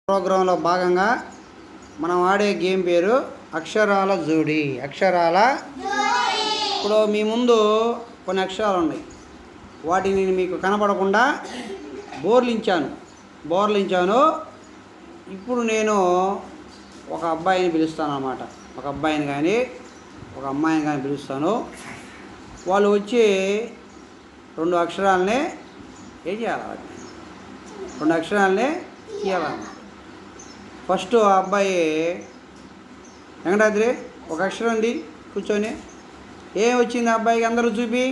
ప్రోగ్రాంలో భాగంగా మనం ఆడే గేమ్ పేరు అక్షరాల జోడి. ఇప్పుడు మీ ముందు కొన్ని అక్షరాలు ఉన్నాయి. వాటిని మీకు కనపడకుండా బోర్లించాను. ఇప్పుడు నేను ఒక అబ్బాయిని పిలుస్తాను అన్నమాట. ఒక అబ్బాయిని కానీ ఒక అమ్మాయిని కానీ పిలుస్తాను. వాళ్ళు వచ్చి రెండు అక్షరాలని ఏం చేయాలి? రెండు అక్షరాలని తీయాలన్నమాట. ఫస్ట్ ఆ అబ్బాయి వెంకటాద్రి ఒక అక్షరం ఉంది, కూర్చొని ఏం వచ్చింది అబ్బాయికి? అందరూ చూపి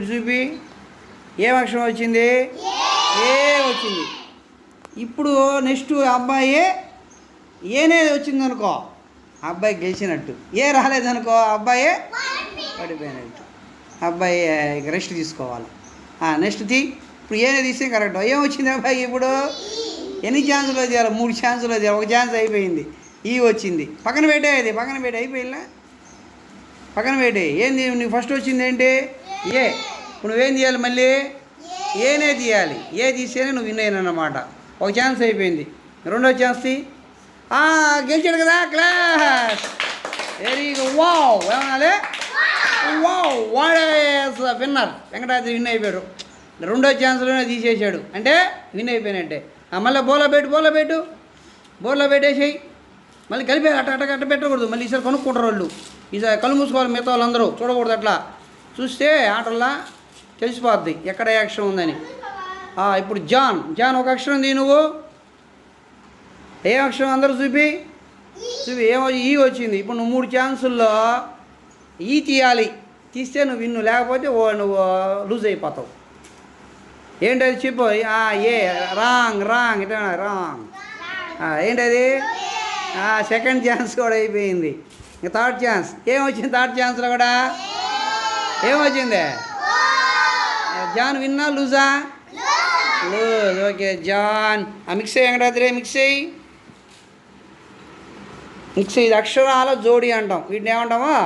చూపి ఏం అక్షరం వచ్చింది? ఏ వచ్చింది. ఇప్పుడు నెక్స్ట్ అబ్బాయి ఏనేది వచ్చిందనుకో, అబ్బాయి గెలిచినట్టు. ఏ రాలేదనుకో అబ్బాయి పడిపోయినట్టు. అబ్బాయి రెస్ట్ తీసుకోవాలి. నెక్స్ట్ ఇప్పుడు ఏనే తీస్తే కరెక్ట్. ఏం వచ్చింది అబ్బాయి? ఇప్పుడు ఎన్ని ఛాన్సులు తీయాలి? 3 ఛాన్సులు తీయాలి. ఒక ఛాన్స్ అయిపోయింది. వచ్చింది. పక్కన పెట్టే అయిపోయిందా? పక్కన పెట్టే. ఏంది నీకు ఫస్ట్ వచ్చింది ఏంటి? ఏ. ఇప్పుడు నువ్వేం తీయాలి? మళ్ళీ ఏనే తీయాలి. ఏ తీస్తేనే నువ్వు విన్ అయినమాట. ఒక ఛాన్స్ అయిపోయింది. రెండో ఛాన్స్ గెలిచాడు కదా, క్లాస్. Very good. వావ్. ఏమనాలి? Wow, what is winner. Venkatadri win అయిపోయాడు. రెండో ఛాన్స్లోనే తీసేసాడు అంటే విన్ అయిపోయినట్టే. మళ్ళీ బోర్లో పెట్టేసేయి. మళ్ళీ కలిపి అట్ట పెట్టకూడదు. మళ్ళీ ఈసారి కనుక్కుంటారు వాళ్ళు. ఈసారి కళ్ళు మూసుకోవాలి. మిగతా వాళ్ళందరూ చూడకూడదు. అట్లా చూస్తే ఆటల్లో తెలిసిపోద్ది ఎక్కడ ఏ అక్షరం ఉందని. ఇప్పుడు జాన్ ఒక అక్షరం ఉంది. నువ్వు ఏ అక్షరం? అందరూ చూపి ఏమో ఈ వచ్చింది. ఇప్పుడు నువ్వు 3 ఛాన్సుల్లో ఈ తీయాలి. తీస్తే నువ్వు విన్ను, లేకపోతే నువ్వు లూజ్ అయిపోతావు. ఏంటది చెప్పు. ఏ రాంగ్ ఇట్లా రాంగ్. ఏంటది? సెకండ్ ఛాన్స్ కూడా అయిపోయింది. ఇంకా థర్డ్ ఛాన్స్ ఏమొచ్చింది? థర్డ్ ఛాన్స్లో కూడా ఏమొచ్చింది? జాన్ విన్నా లూజా? లూజ్. Okay John. మిక్స్ అయ్యి వెంకటాద్రి మిక్స్ అయ్యి. ఇది అక్షరాల జోడి అంటాం. వీటిని ఏమంటామా?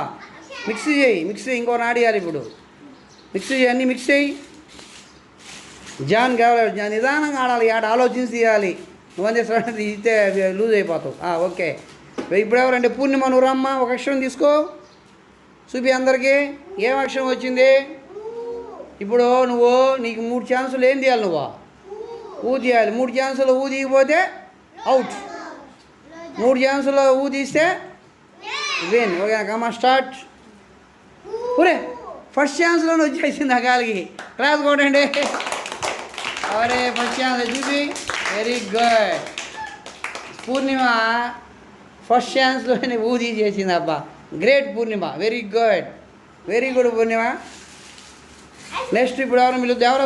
మిక్స్ చేయి. ఇంకో నాడియాలి. ఇప్పుడు మిక్స్ చేయి, అన్నీ మిక్స్ చేయి. జాన్ కావాలి. నిదానంగా ఆడాలి. ఆలోచించి తీయాలి. నువ్వంతే సడన్ తీస్తే లూజ్ అయిపోతావు. ఓకే. ఇప్పుడు ఎవరంటే పూర్ణిమ, నువ్వు రమ్మ. ఒక అక్షరం తీసుకో, చూపి అందరికీ. ఏం అక్షరం వచ్చింది? ఇప్పుడు నీకు 3 ఛాన్సులు ఏం తీయాలి? ఊ తీయాలి. 3 ఛాన్సులు ఊ తీయకపోతే అవుట్. 3 ఛాన్సులు ఊ తీస్తే విన్. Okay come on start. ఒరే ఫస్ట్ ఛాన్స్లోనే వచ్చేసింది ఆ గాలికి. క్లాస్ కొట్టండి. అవరే ఫస్ట్ ఛాన్స్ చూపి. Very good. పూర్ణిమ ఫస్ట్ ఛాన్స్లోనే ఊ తీసేసింది. అబ్బా great Purnima. Very good Purnima. Next ఇప్పుడు ఎవరు మీరు ఎవరు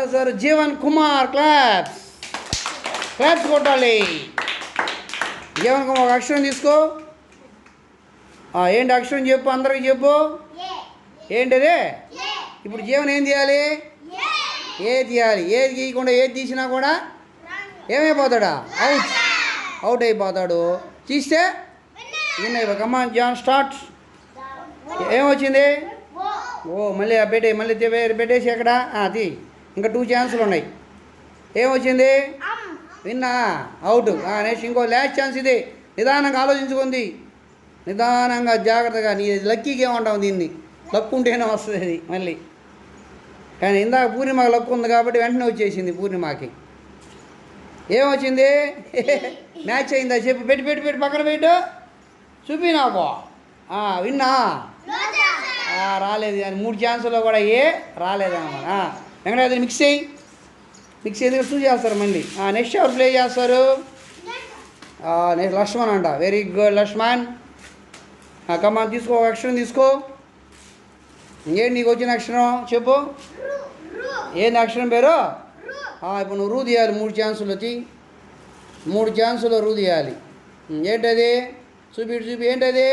వస్తారు? జీవన్ కుమార్. క్లాప్స్ కొట్టాలి. జీవన్ కుమార్ ఒక అక్షరం తీసుకో. ఏంటి అక్షరం చెప్పు, అందరికి చెప్పు. ఏంటదే? ఇప్పుడు జీవన్ ఏం తీయాలి? ఏ తీయాలి. ఏది తీయకుండా ఏది తీసినా కూడా ఏమైపోతాడా? అవుట్ అయిపోతాడు. తీస్తే విన్ అయిపో. కమాన్ జాన్ స్టార్ట్. ఏమొచ్చింది? మళ్ళీ మళ్ళీ పెట్టేసి ఎక్కడ తీ. ఇంకా 2 ఛాన్సులు ఉన్నాయి. ఏమొచ్చింది? విన్నా, అవుట్. నెక్స్ట్ ఇంకో లాస్ట్ ఛాన్స్. ఇది నిదానంగా ఆలోచించుకుంది. నిదానంగా జాగ్రత్తగా. నీ లక్కీకి ఏమంటావు? దీన్ని లక్కు ఉంటేనే వస్తుంది అది మళ్ళీ. కానీ ఇందాక పూర్ణిమకి లక్కు ఉంది కాబట్టి వెంటనే వచ్చేసింది పూర్ణిమకి. ఏమొచ్చింది? మ్యాచ్ అయిందా చెప్పు. పెట్టి పక్కన పెట్టు. చూపి నాకు. విన్నా రాలేదు. కానీ 3 ఛాన్సుల్లో కూడా రాలేదన్నమాట. వెంకటాద్రి మిక్స్ ఎందుకు చూసేస్తారు మళ్ళీ. నెక్స్ట్ ఎవరు ప్లే చేస్తారు? నెక్స్ట్ లక్ష్మణ్ అంట. Very good Laxman. కమాన్ తీసుకో. ఒక అక్షరం తీసుకో. ఏంటి నీకు వచ్చిన అక్షరం చెప్పు. ఏంది అక్షరం పేరు? ఇప్పుడు నువ్వు రూ తీయాలి. 3 ఛాన్సులు వచ్చి 3 ఛాన్సులో రూ తీయాలి. ఏంటది? చూపి ఏంటది?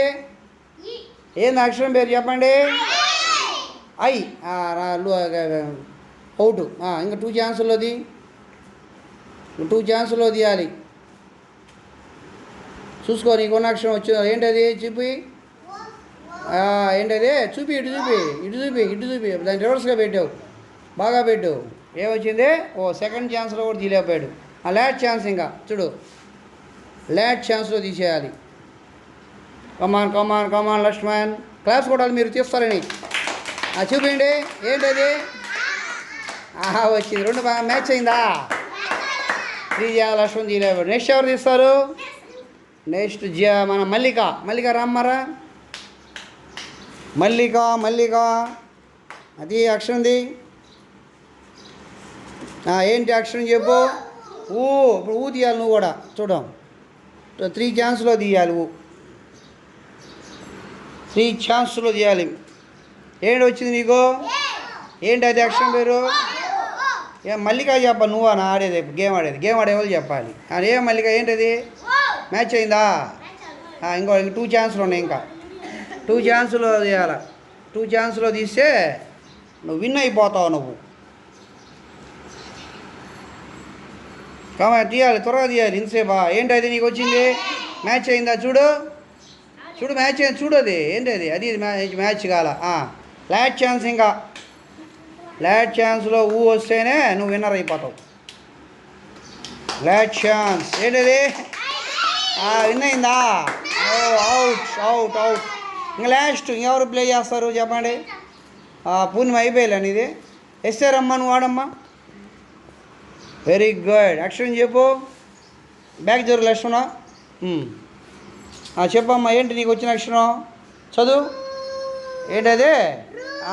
ఏంది అక్షరం పేరు చెప్పండి. ఐ. అవుట్. ఇంకా 2 ఛాన్సుల్లో తీయాలి. చూసుకో నీకున్న అక్షరం వచ్చింది. ఏంటది? చూపి. ఏంటది? చూపి ఇటు చూపి. దాన్ని రివర్స్గా పెట్టావు. బాగా పెట్టు. ఏమొచ్చింది? సెకండ్ ఛాన్స్లో కూడా తీలేకపోయాడు. లాట్ ఛాన్స్ ఇంకా చూడు లాట్ ఛాన్స్లో తీసేయాలి. కమాన్ కమాన్ కమాన్ లక్ష్మణ్. క్లాస్ కూడా మీరు తీస్తారని చూపించండి. ఏంటది? వచ్చింది. రెండు బాగా మ్యాచ్ అయిందా? 3 లక్ష్మణ్ తీయలేవు. నెక్స్ట్ ఎవరు తీస్తారు? నెక్స్ట్ మన మల్లిక రామ్మారా. మల్లిక అది అక్షరంది. ఏంటి అక్షరం చెప్పు? ఇప్పుడు తీయాలి నువ్వు కూడా. చూడం 3 ఛాన్స్లో తీయాలి. 3 ఛాన్స్లో తీయాలి. ఏంటి వచ్చింది నీకు? ఏంటి అది అక్షరం పేరు? మల్లిక చెప్ప. నువ్వా నా ఆడేది గేమ్ ఆడే వాళ్ళు చెప్పాలి. ఏ మల్లిక ఏంటది? మ్యాచ్ అయిందా? ఇంకో 2 ఛాన్స్లు ఉన్నాయి. ఇంకా 2 ఛాన్స్లో తీయాలి. 2 ఛాన్స్లో తీస్తే నువ్వు విన్ అయిపోతావు. నువ్వు తీయాలి, త్వరగా తీయాలి. ఇంతసేపా? ఏంటి అది నీకు వచ్చింది? మ్యాచ్ అయిందా? చూడు మ్యాచ్ అయింది. చూడు అది ఏంటి అది మ్యాచ్ కాల. Lot chance. ఇంకా లాట్ ఛాన్స్లో వస్తేనే నువ్వు విన్నర్ అయిపోతావు. లాట్ ఛాన్స్ ఏంటది? విన్ అయిందా? అవుట్. ఇంకా లాస్ట్ ఇంకెవరు ప్లే చేస్తారు చెప్పండి? పూర్ణిమ అయిపోయాలని ఇది. ఎస్సారమ్మా నువ్వు వాడమ్మా. Very good. అక్షరం చెప్పు. బ్యాక్ జరు లక్ష్మణ. చెప్పమ్మా ఏంటి నీకు వచ్చిన అక్షరం? చదువు. ఏంటది?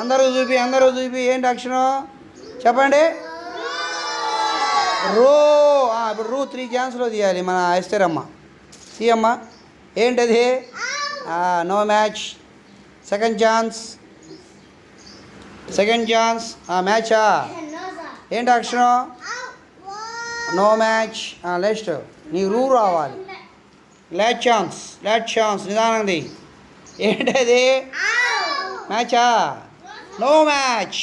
అందరూ చూపి ఏంటి అక్షరం చెప్పండి? రో. ఇప్పుడు 3 ఛాన్స్లో తీయాలి మన ఎస్తేరమ్మ. తీయమ్మా. ఏంటది? No match. Second chance. మ్యాచా? ఏంటి అక్షరం? No match. నెక్స్ట్ నీకు రూ రావాలి. Last chance. నిదానంది. ఏంటది? మ్యాచా? No match.